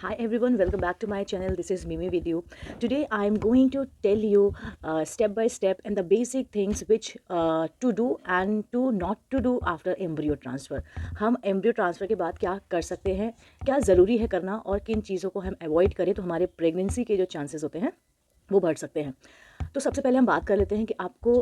Hi everyone, welcome back to my channel. This is Mimi with you. Today I am going to tell you step by step and the basic things which to do and to not to do after embryo transfer. हम embryo transfer के बाद क्या कर सकते हैं, क्या ज़रूरी है करना और किन चीज़ों को हम अवॉइड करें तो हमारे प्रेगनेंसी के जो चांसेस होते हैं वो बढ़ सकते हैं। तो सबसे पहले हम बात कर लेते हैं कि आपको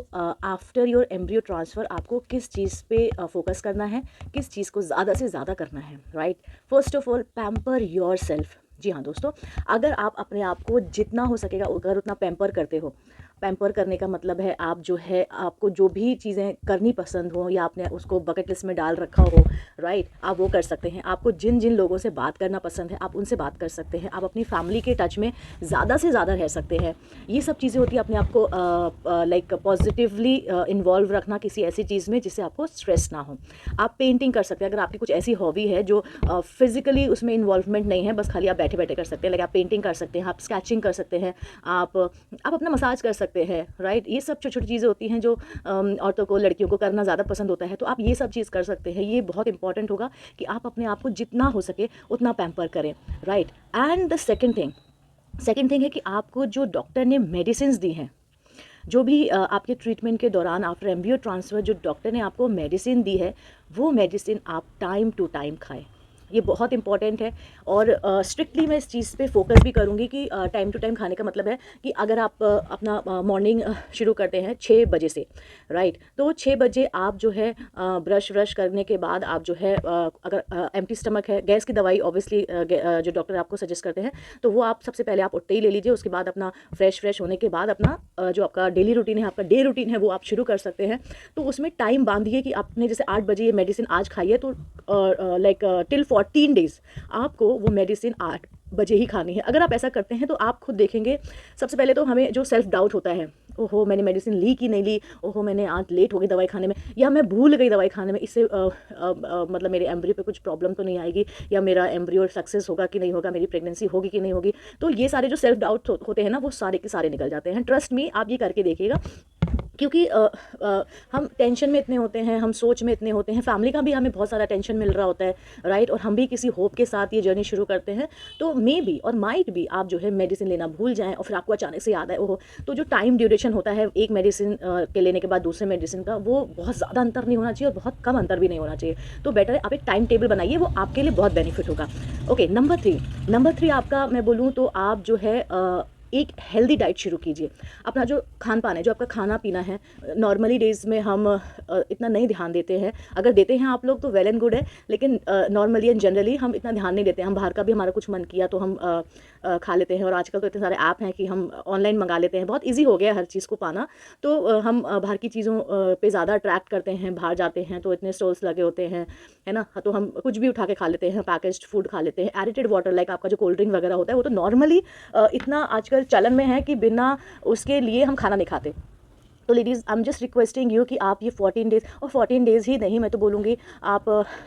आफ्टर योर एम्ब्रियो ट्रांसफ़र आपको किस चीज़ पे फोकस करना है, किस चीज़ को ज़्यादा से ज़्यादा करना है, right. First of all pamper yourself. जी हाँ दोस्तों, अगर आप अपने आप को जितना हो सकेगा अगर उतना पैम्पर करते हो, पैम्पर करने का मतलब है आप जो है आपको जो भी चीज़ें करनी पसंद हो या आपने उसको बकेट लिस्ट में डाल रखा हो, राइट, आप वो कर सकते हैं। आपको जिन जिन लोगों से बात करना पसंद है आप उनसे बात कर सकते हैं। आप अपनी फैमिली के टच में ज़्यादा से ज़्यादा रह सकते हैं। ये सब चीज़ें होती है अपने आप को लाइक पॉजिटिवली इन्वॉल्व रखना किसी ऐसी चीज़ में जिससे आपको स्ट्रेस ना हो। आप पेंटिंग कर सकते हैं अगर आपकी कुछ ऐसी हॉबी है जो फिजिकली उसमें इन्वॉल्वमेंट नहीं है, बस खाली आप बैठे बैठे कर सकते हैं। लाइक आप पेंटिंग कर सकते हैं, आप स्केचिंग कर सकते हैं, आप अपना मसाज कर सकते हैं, राइट। ये सब छोटी छोटी चीज़ें होती हैं जो औरतों को, लड़कियों को करना ज़्यादा पसंद होता है, तो आप ये सब चीज़ कर सकते हैं। ये बहुत इंपॉर्टेंट होगा कि आप अपने आप को जितना हो सके उतना पैम्पर करें, right. And the second thing है कि आपको जो डॉक्टर ने मेडिसिन दी हैं, जो भी आपके ट्रीटमेंट के दौरान आफ्टर एम्ब्रियो ट्रांसफ़र जो डॉक्टर ने आपको मेडिसिन दी है वो मेडिसिन आप टाइम टू टाइम खाएं। ये बहुत इंपॉर्टेंट है और स्ट्रिक्टली मैं इस चीज़ पे फोकस भी करूँगी कि टाइम टू टाइम खाने का मतलब है कि अगर आप अपना मॉर्निंग शुरू करते हैं 6 बजे से, राइट, तो 6 बजे आप जो है ब्रश व्रश करने के बाद आप जो है अगर एम्प्टी स्टमक है, गैस की दवाई ऑब्वियसली जो डॉक्टर आपको सजेस्ट करते हैं तो वो आप सबसे पहले आप उठते ही ले लीजिए। उसके बाद अपना फ्रेश होने के बाद अपना जो आपका डेली रूटीन है, आपका डे रूटीन है, वो आप शुरू कर सकते हैं। तो उसमें टाइम बांधिए कि आपने जैसे 8 बजे ये मेडिसिन आज खाई है तो लाइक टिल 14 डेज आपको वो मेडिसिन 8 बजे ही खानी है। अगर आप ऐसा करते हैं तो आप खुद देखेंगे, सबसे पहले तो हमें जो सेल्फ डाउट होता है, ओहो मैंने मेडिसिन ली कि नहीं ली, ओहो मैंने आज लेट हो गई दवाई खाने में, या मैं भूल गई दवाई खाने में, इससे मतलब मेरे एम्ब्रियो पे कुछ प्रॉब्लम तो नहीं आएगी, या मेरा एम्ब्रियो सक्सेस होगा कि नहीं होगा, मेरी प्रेगनेंसी होगी कि नहीं होगी। तो ये सारे जो सेल्फ डाउट होते हैं ना वो सारे के सारे निकल जाते हैं। ट्रस्ट मी, आप ये करके देखिएगा। क्योंकि हम टेंशन में इतने होते हैं, हम सोच में इतने होते हैं, फैमिली का भी हमें बहुत सारा टेंशन मिल रहा होता है, राइट, और हम भी किसी होप के साथ ये जर्नी शुरू करते हैं। तो मे बी और माइट भी आप जो है मेडिसिन लेना भूल जाएं और फिर आपको अचानक से याद आए, ओहो। तो जो टाइम ड्यूरेशन होता है एक मेडिसिन के लेने के बाद दूसरे मेडिसिन का, वो बहुत ज़्यादा अंतर नहीं होना चाहिए और बहुत कम अंतर भी नहीं होना चाहिए। तो बेटर है आप एक टाइम टेबल बनाइए, वो आपके लिए बहुत बेनिफिट होगा। ओके, नंबर 3 आपका मैं बोलूँ तो आप जो है एक हेल्दी डाइट शुरू कीजिए। अपना जो खान पान है, जो आपका खाना पीना है, नॉर्मली डेज़ में हम इतना नहीं ध्यान देते हैं। अगर देते हैं आप लोग तो वेल एंड गुड है, लेकिन नॉर्मली एंड जनरली हम इतना ध्यान नहीं देते हैं। हम बाहर का भी हमारा कुछ मन किया तो हम खा लेते हैं, और आजकल तो इतने सारे ऐप हैं कि हम ऑनलाइन मंगा लेते हैं, बहुत ईजी हो गया है हर चीज़ को पाना। तो हम बाहर की चीज़ों पे ज़्यादा अट्रैक्ट करते हैं। बाहर जाते हैं तो इतने स्टॉल्स लगे होते हैं, है ना, तो हम कुछ भी उठा के खा लेते हैं, पैकेज्ड फूड खा लेते हैं। एडिटेड वाटर लाइक आपका जो कोल्ड ड्रिंक वगैरह होता है वो तो नॉर्मली इतना आजकल चलन में है कि बिना उसके लिए हम खाना नहीं खाते। तो ladies, I am just requesting you कि आप ये 14 डेज़, और 14 डेज़ ही नहीं, मैं तो बोलूँगी आप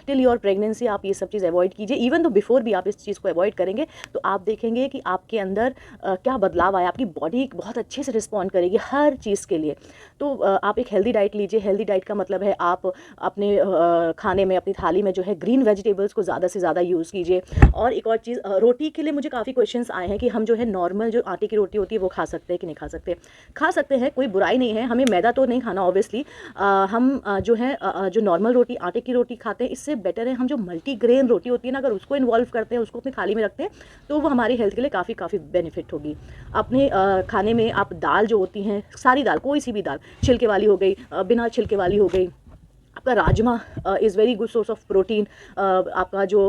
टिल योर प्रेगनेंसी आप ये सब चीज़ अवॉइड कीजिए। इवन तो बिफोर भी आप इस चीज़ को अवॉइड करेंगे तो आप देखेंगे कि आपके अंदर क्या बदलाव आया, आपकी बॉडी बहुत अच्छे से रिस्पॉन्ड करेगी हर चीज़ के लिए। तो आप एक हेल्दी डाइट लीजिए। हेल्दी डाइट का मतलब है आप अपने खाने में, अपनी थाली में जो है ग्रीन वेजिटेबल्स को ज़्यादा से ज़्यादा यूज़ कीजिए। और एक और चीज़, रोटी के लिए मुझे काफ़ी क्वेश्चंस आए हैं कि हम जो है नॉर्मल जो आटे की रोटी होती है वो खा सकते हैं कि नहीं खा सकते। खा सकते हैं, कोई बुराई नहीं है, हमें मैदा तो नहीं खाना ऑब्वियसली। हम जो है जो नॉर्मल रोटी, आटे की रोटी खाते हैं, इससे बेटर है हम जो मल्टीग्रेन रोटी होती है ना, अगर उसको इन्वॉल्व करते हैं, उसको अपनी थाली में रखते हैं तो वो हमारी हेल्थ के लिए काफ़ी बेनिफिट होगी। अपने खाने में आप दाल जो होती हैं, सारी दाल, कोई सी भी दाल, छिलके वाली हो गई, बिना छिलके वाली हो गई, आपका rajma is very good source of protein. आपका जो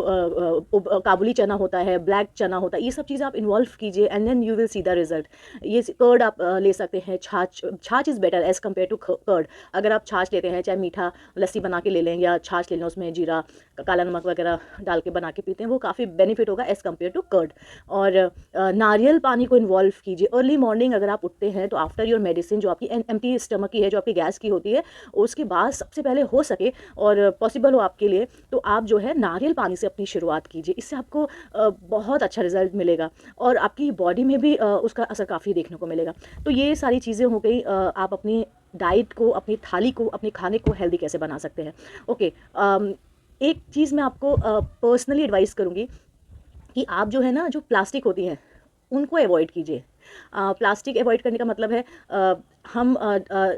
काबुली चना होता है, ब्लैक चना होता है, ये सब चीज़ें आप इन्वॉल्व कीजिए and then you will see the result. ये कर्ड आप ले सकते हैं। छाछ is better as compare to curd. अगर आप छाछ लेते हैं, चाहे मीठा लस्सी बना के ले लें या छाछ ले लें, उसमें जीरा, काला नमक वगैरह डाल के बना के पीते हैं, वो काफ़ी बेनिफिट होगा एज़ कम्पेयर टू कर्ड। और नारियल पानी को इन्वॉल्व कीजिए अर्ली मॉर्निंग। अगर आप उठते हैं तो आफ्टर योर मेडिसिन, जो आपकी एम्प्टी स्टमक की है, जो आपकी गैस की होती है, उसके बाद सबसे पहले हो सके और पॉसिबल हो आपके लिए तो आप जो है नारियल पानी से अपनी शुरुआत कीजिए। इससे आपको बहुत अच्छा रिजल्ट मिलेगा और आपकी बॉडी में भी उसका असर काफ़ी देखने को मिलेगा। तो ये सारी चीज़ें हो गई। आप अपनी डाइट को, अपनी थाली को, अपने खाने को हेल्दी कैसे बना सकते हैं। ओके, एक चीज़ मैं आपको पर्सनली एडवाइस करूँगी कि आप जो है ना, जो प्लास्टिक होती है उनको अवॉइड कीजिए। प्लास्टिक अवॉइड करने का मतलब है हम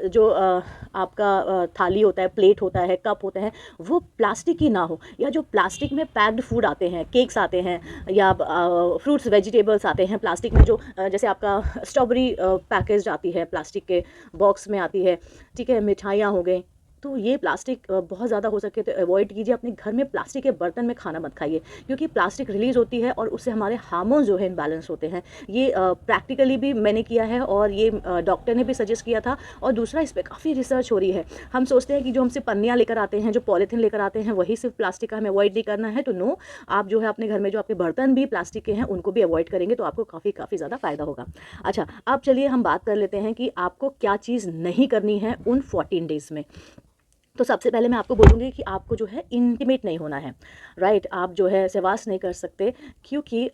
जो आपका थाली होता है, प्लेट होता है, कप होता है, वो प्लास्टिक ही ना हो, या जो प्लास्टिक में पैक्ड फूड आते हैं, केक्स आते हैं, या फ्रूट्स वेजिटेबल्स आते हैं प्लास्टिक में, जो जैसे आपका स्ट्रॉबेरी पैकेज आती है प्लास्टिक के बॉक्स में आती है, ठीक है, मिठाइयाँ हो गई, तो ये प्लास्टिक बहुत ज़्यादा हो सके तो अवॉइड कीजिए। अपने घर में प्लास्टिक के बर्तन में खाना मत खाइए, क्योंकि प्लास्टिक रिलीज़ होती है और उससे हमारे हार्मोन्स जो है इनबैलेंस होते हैं। ये प्रैक्टिकली भी मैंने किया है, और ये डॉक्टर ने भी सजेस्ट किया था। और दूसरा, इस पर काफ़ी रिसर्च हो रही है। हम सोचते हैं कि जो हमसे पन्नियाँ लेकर आते हैं, जो पॉलीथीन लेकर आते हैं, वही सिर्फ प्लास्टिक का हमें अवॉइड नहीं करना है। तो नो, आप जो है अपने घर में जो आपके बर्तन भी प्लास्टिक के हैं उनको भी अवॉइड करेंगे तो आपको काफ़ी ज़्यादा फ़ायदा होगा। अच्छा, अब चलिए हम बात कर लेते हैं कि आपको क्या चीज़ नहीं करनी है उन 14 डेज़ में। तो सबसे पहले मैं आपको बोलूँगी कि आपको जो है इंटीमेट नहीं होना है, राइट। आप जो है सहवास नहीं कर सकते, क्योंकि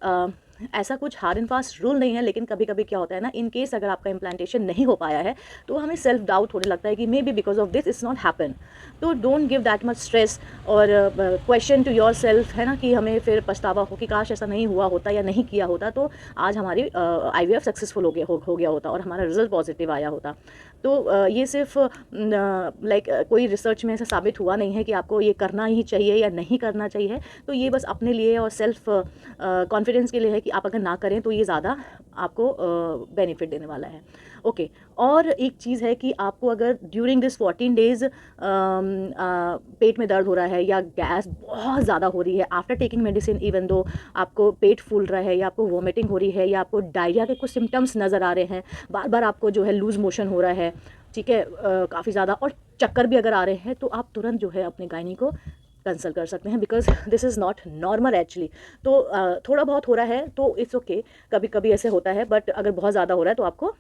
ऐसा कुछ हार्ड एंड फास्ट रूल नहीं है, लेकिन कभी कभी क्या होता है ना, इन केस अगर आपका इम्प्लांटेशन नहीं हो पाया है तो हमें सेल्फ डाउट होने लगता है कि maybe because of this it's not happen. तो don't give that much stress और क्वेश्चन टू योर सेल्फ, है ना, कि हमें फिर पछतावा हो कि काश ऐसा नहीं हुआ होता या नहीं किया होता, तो आज हमारी IVF सक्सेसफुल हो गया होता और हमारा रिजल्ट पॉजिटिव आया होता। तो ये सिर्फ लाइक कोई रिसर्च में ऐसा साबित हुआ नहीं है कि आपको ये करना ही चाहिए या नहीं करना चाहिए। तो ये बस अपने लिए और सेल्फ कॉन्फिडेंस के लिए है कि आप अगर ना करें तो ये ज़्यादा आपको बेनिफिट देने वाला है। ओके, और एक चीज़ है कि आपको अगर ड्यूरिंग दिस 14 डेज़ पेट में दर्द हो रहा है या गैस बहुत ज़्यादा हो रही है after taking medicine, even though आपको पेट फूल रहा है या आपको वॉमिटिंग हो रही है या आपको डायरिया के कुछ सिम्टम्स नज़र आ रहे हैं, बार बार आपको जो है लूज़ मोशन हो रहा है, ठीक है, काफ़ी ज़्यादा, और चक्कर भी अगर आ रहे हैं, तो आप तुरंत जो है अपने गायनी को कंसल्ट कर सकते हैं, because this is not normal actually. तो थोड़ा बहुत हो रहा है तो इट्स ओके, कभी कभी ऐसे होता है, बट अगर बहुत ज़्यादा हो रहा है तो आपको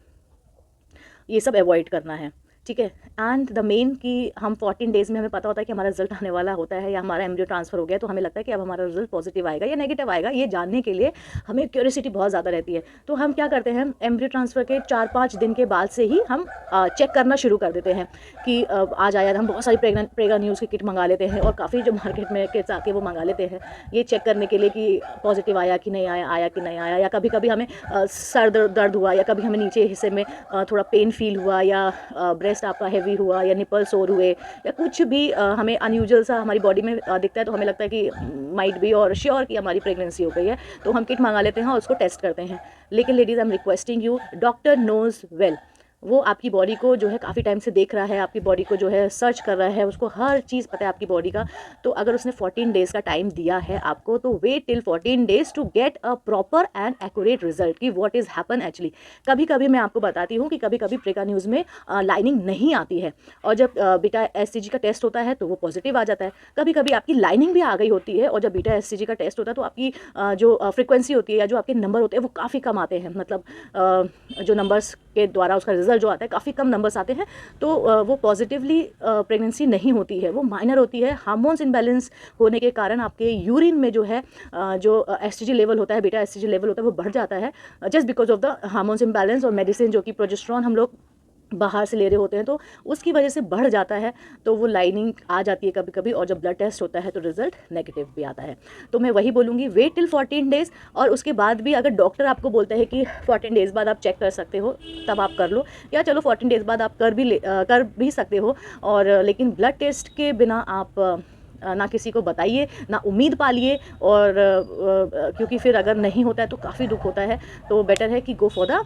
ये सब अवॉइड करना है, ठीक है। एंड द मेन कि हम 14 डेज़ में हमें पता होता है कि हमारा रिजल्ट आने वाला होता है या हमारा एम्ब्रियो ट्रांसफर हो गया, तो हमें लगता है कि अब हमारा रिजल्ट पॉजिटिव आएगा या नेगेटिव आएगा, ये जानने के लिए हमें क्यूरियोसिटी बहुत ज़्यादा रहती है। तो हम क्या करते हैं, एम्ब्रियो ट्रांसफर के 4-5 दिन के बाद से ही हम चेक करना शुरू कर देते हैं कि आज आया, हम बहुत सारी प्रेगा न्यूज़ की किट मंगा लेते हैं, और काफ़ी जो मार्केट में किट्स आके वो मंगा लेते हैं ये चेक करने के लिए कि पॉजिटिव आया कि नहीं आया, आया कि नहीं आया। या कभी कभी हमें सर दर्द हुआ, या कभी हमें नीचे हिस्से में थोड़ा पेन फील हुआ, या ब्रेस्ट आपका हैवी हुआ, या निपल सोर हुए, या कुछ भी हमें अनयूजुअल सा हमारी बॉडी में दिखता है, तो हमें लगता है कि माइट बी और श्योर कि हमारी प्रेगनेंसी हो गई है, तो हम किट मंगा लेते हैं और उसको टेस्ट करते हैं। लेकिन ladies, I am requesting you, doctor knows well, वो आपकी बॉडी को जो है काफ़ी टाइम से देख रहा है, आपकी बॉडी को जो है सर्च कर रहा है, उसको हर चीज़ पता है आपकी बॉडी का। तो अगर उसने 14 डेज़ का टाइम दिया है आपको, तो wait till 14 days to get a proper and accurate result कि व्हाट इज़ हैपन एक्चुअली। कभी कभी मैं आपको बताती हूँ कि कभी कभी प्रेगा न्यूज़ में लाइनिंग नहीं आती है, और जब बीटा SCG का टेस्ट होता है तो वो पॉजिटिव आ जाता है। कभी कभी आपकी लाइनिंग भी आ गई होती है, और जब बीटा SCG का टेस्ट होता है तो आपकी जो फ्रिक्वेंसी होती है या जो आपके नंबर होते हैं वो काफ़ी कम आते हैं, मतलब जो नंबर्स के द्वारा उसका रिजल्ट जो आता है काफ़ी कम नंबर्स आते हैं, तो वो पॉजिटिवली प्रेगनेंसी नहीं होती है, वो माइनर होती है। हार्मोन्स इनबैलेंस होने के कारण आपके यूरिन में जो है जो STG लेवल होता है, बीटा STG लेवल होता है, वो बढ़ जाता है just because of the hormones imbalance. और मेडिसिन जो कि प्रोजेस्टेरोन हम लोग बाहर से ले रहे होते हैं, तो उसकी वजह से बढ़ जाता है, तो वो लाइनिंग आ जाती है कभी कभी, और जब ब्लड टेस्ट होता है तो रिजल्ट नेगेटिव भी आता है। तो मैं वही बोलूँगी, वेट टिल 14 डेज़, और उसके बाद भी अगर डॉक्टर आपको बोलता है कि 14 डेज़ बाद आप चेक कर सकते हो, तब आप कर लो, या चलो 14 डेज़ बाद आप कर भी सकते हो। और लेकिन ब्लड टेस्ट के बिना आप ना किसी को बताइए, ना उम्मीद पालिए, और क्योंकि फिर अगर नहीं होता है तो काफ़ी दुख होता है। तो बेटर है कि go for the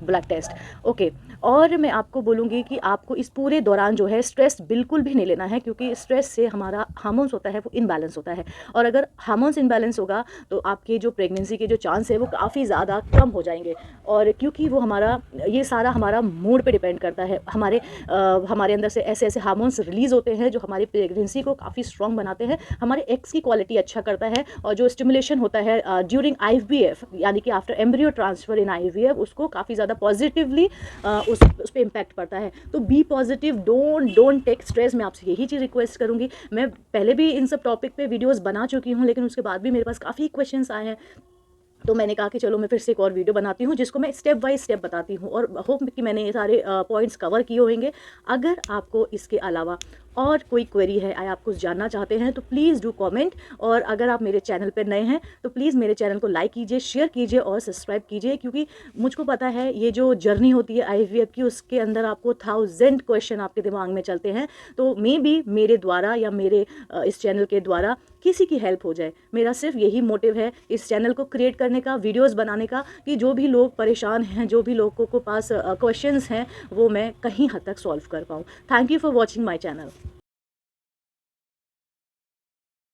blood test. Okay, और मैं आपको बोलूँगी कि आपको इस पूरे दौरान जो है स्ट्रेस बिल्कुल भी नहीं लेना है, क्योंकि स्ट्रेस से हमारा हार्मोन्स होता है वो इनबैलेंस होता है, और अगर हार्मोन्स इनबैलेंस होगा तो आपके जो प्रेगनेंसी के जो चांस है वो काफ़ी ज़्यादा कम हो जाएंगे। और क्योंकि वो ये सारा हमारा मूड पे डिपेंड करता है, हमारे अंदर से ऐसे ऐसे हार्मोन्स रिलीज़ होते हैं जो हमारी प्रेगनेंसी को काफ़ी स्ट्रॉन्ग बनाते हैं, हमारे एग्स की क्वालिटी अच्छा करता है, और जो स्टिमुलेशन होता है ड्यूरिंग IVF, यानी कि आफ्टर एम्ब्रियो ट्रांसफर इन IVF, उसको काफ़ी ज़्यादा पॉजिटिवली उस पर इम्पैक्ट पड़ता है। तो be positive, don't take stress. मैं आपसे यही चीज़ रिक्वेस्ट करूँगी। मैं पहले भी इन सब टॉपिक पे वीडियोस बना चुकी हूँ, लेकिन उसके बाद भी मेरे पास काफ़ी क्वेश्चंस आए हैं, तो मैंने कहा कि चलो मैं फिर से एक और वीडियो बनाती हूँ जिसको मैं स्टेप बाय स्टेप बताती हूँ, और होप कि मैंने ये सारे पॉइंट्स कवर किए होंगे। अगर आपको इसके अलावा और कोई क्वेरी है या आप कुछ जानना चाहते हैं तो प्लीज़ डू कमेंट। और अगर आप मेरे चैनल पर नए हैं तो प्लीज़ मेरे चैनल को लाइक कीजिए, शेयर कीजिए और सब्सक्राइब कीजिए, क्योंकि मुझको पता है ये जो जर्नी होती है IVF की, उसके अंदर आपको 1000 क्वेश्चन आपके दिमाग में चलते हैं। तो मे बी मेरे द्वारा या मेरे इस चैनल के द्वारा किसी की हेल्प हो जाए। मेरा सिर्फ यही मोटिव है इस चैनल को क्रिएट करने का, वीडियोस बनाने का, कि जो भी लोग परेशान हैं, जो भी लोगों को पास क्वेश्चंस हैं, वो मैं कहीं हद तक सॉल्व कर पाऊँ। Thank you for watching my channel.